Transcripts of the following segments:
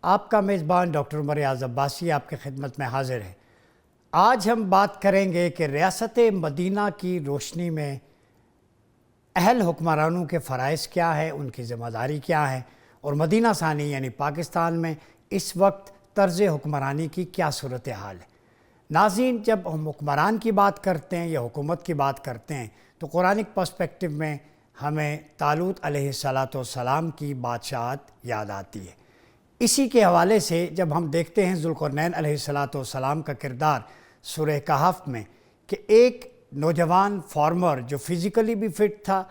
آپ کا میزبان ڈاکٹر عمر ایاز عباسی آپ کی خدمت میں حاضر ہے۔ آج ہم بات کریں گے کہ ریاست مدینہ کی روشنی میں اہل حکمرانوں کے فرائض کیا ہے، ان کی ذمہ داری کیا ہے، اور مدینہ ثانی یعنی پاکستان میں اس وقت طرز حکمرانی کی کیا صورتحال ہے۔ ناظرین، جب ہم حکمران کی بات کرتے ہیں یا حکومت کی بات کرتے ہیں تو قرآنک پرسپیکٹو میں ہمیں طالوت علیہ السلام کی بادشاہت یاد آتی ہے۔ اسی کے حوالے سے جب ہم دیکھتے ہیں ذوالقرنین علیہ السلام کا کردار سورہ کہف میں کہ ایک نوجوان فارمر جو فزیکلی بھی فٹ تھا،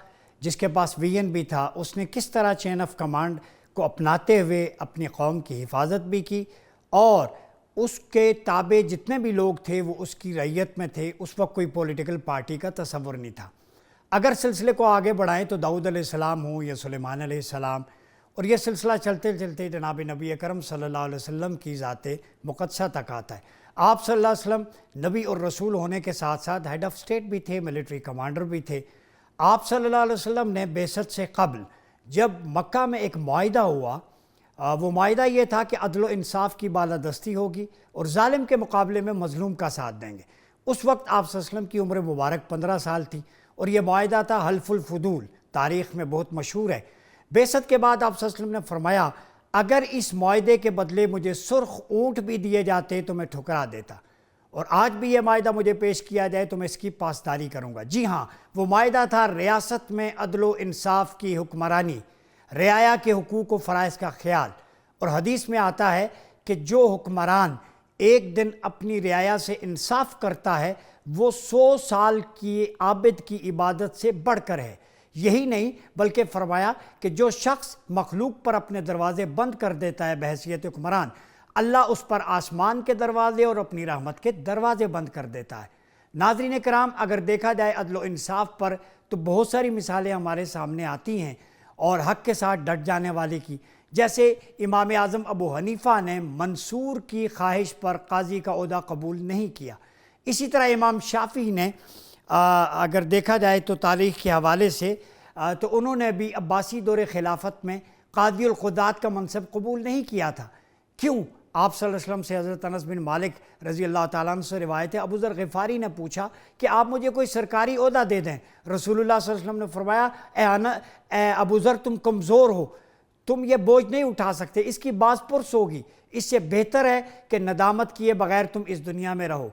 جس کے پاس ویژن بھی تھا، اس نے کس طرح چین آف کمانڈ کو اپناتے ہوئے اپنی قوم کی حفاظت بھی کی، اور اس کے تابع جتنے بھی لوگ تھے وہ اس کی رعیت میں تھے۔ اس وقت کوئی پولیٹیکل پارٹی کا تصور نہیں تھا۔ اگر سلسلے کو آگے بڑھائیں تو داؤد علیہ السلام ہوں یا سلیمان علیہ السلام، اور یہ سلسلہ چلتے چلتے جناب نبی اکرم صلی اللہ علیہ وسلم کی ذات مقدسہ تک آتا ہے۔ آپ صلی اللہ علیہ وسلم نبی اور رسول ہونے کے ساتھ ساتھ ہیڈ آف اسٹیٹ بھی تھے، ملٹری کمانڈر بھی تھے۔ آپ صلی اللہ علیہ وسلم نے بعثت سے قبل جب مکہ میں ایک معاہدہ ہوا، وہ معاہدہ یہ تھا کہ عدل و انصاف کی بالادستی ہوگی اور ظالم کے مقابلے میں مظلوم کا ساتھ دیں گے۔ اس وقت آپ صلی اللہ علیہ وسلم کی عمر مبارک 15 سال تھی، اور یہ معاہدہ تھا حلف الفضول، تاریخ میں بہت مشہور ہے۔ بعثت کے بعد آپ صلی اللہ علیہ وسلم نے فرمایا اگر اس معاہدے کے بدلے مجھے سرخ اونٹ بھی دیے جاتے تو میں ٹھکرا دیتا، اور آج بھی یہ معاہدہ مجھے پیش کیا جائے تو میں اس کی پاسداری کروں گا۔ جی ہاں، وہ معاہدہ تھا ریاست میں عدل و انصاف کی حکمرانی، رعایا کے حقوق و فرائض کا خیال۔ اور حدیث میں آتا ہے کہ جو حکمران ایک دن اپنی رعایا سے انصاف کرتا ہے وہ 100 سال کی عابد کی عبادت سے بڑھ کر ہے۔ یہی نہیں بلکہ فرمایا کہ جو شخص مخلوق پر اپنے دروازے بند کر دیتا ہے بحیثیت حکمران، اللہ اس پر آسمان کے دروازے اور اپنی رحمت کے دروازے بند کر دیتا ہے۔ ناظرین کرام، اگر دیکھا جائے عدل و انصاف پر تو بہت ساری مثالیں ہمارے سامنے آتی ہیں، اور حق کے ساتھ ڈٹ جانے والے کی، جیسے امام اعظم ابو حنیفہ نے منصور کی خواہش پر قاضی کا عہدہ قبول نہیں کیا۔ اسی طرح امام شافعی نے اگر دیکھا جائے تو تاریخ کے حوالے سے تو انہوں نے بھی عباسی دور خلافت میں قاضی القضات کا منصب قبول نہیں کیا تھا۔ کیوں؟ آپ صلی اللہ علیہ وسلم سے حضرت انس بن مالک رضی اللہ تعالیٰ عنہ سے روایت ہے، ابو ذر غفاری نے پوچھا کہ آپ مجھے کوئی سرکاری عہدہ دے دیں۔ رسول اللہ صلی اللہ علیہ وسلم نے فرمایا اے ابو ذر، تم کمزور ہو، تم یہ بوجھ نہیں اٹھا سکتے، اس کی باز پرس ہوگی، اس سے بہتر ہے کہ ندامت کیے بغیر تم اس دنیا میں رہو،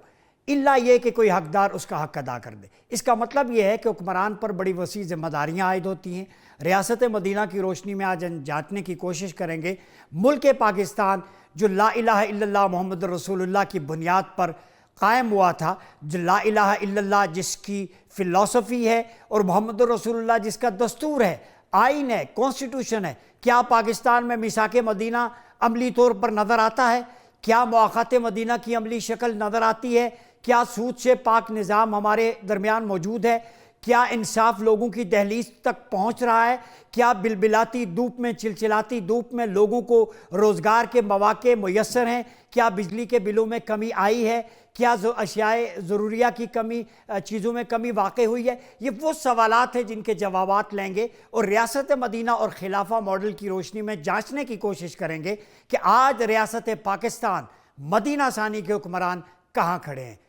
اللہ یہ کہ کوئی حقدار اس کا حق ادا کر دے۔ اس کا مطلب یہ ہے کہ حکمران پر بڑی وسیع ذمہ داریاں عائد ہوتی ہیں۔ ریاست مدینہ کی روشنی میں آج جاننے کی کوشش کریں گے ملک پاکستان جو لا الہ الا اللہ محمد رسول اللہ کی بنیاد پر قائم ہوا تھا، جو لا الہ الا اللہ جس کی فلسفی ہے اور محمد رسول اللہ جس کا دستور ہے، آئین ہے، کانسٹیٹیوشن ہے، کیا پاکستان میں میثاق مدینہ عملی طور پر نظر آتا ہے؟ کیا مواخات مدینہ کی عملی شکل نظر آتی ہے؟ کیا سود سے پاک نظام ہمارے درمیان موجود ہے؟ کیا انصاف لوگوں کی دہلیز تک پہنچ رہا ہے؟ کیا بلبلاتی دھوپ میں، چلچلاتی دھوپ میں لوگوں کو روزگار کے مواقع میسر ہیں؟ کیا بجلی کے بلوں میں کمی آئی ہے؟ کیا اشیاء ضروریہ کی کمی، چیزوں میں کمی واقع ہوئی ہے؟ یہ وہ سوالات ہیں جن کے جوابات لیں گے، اور ریاست مدینہ اور خلافہ ماڈل کی روشنی میں جانچنے کی کوشش کریں گے کہ آج ریاست پاکستان مدینہ ثانی کے حکمران کہاں کھڑے ہیں۔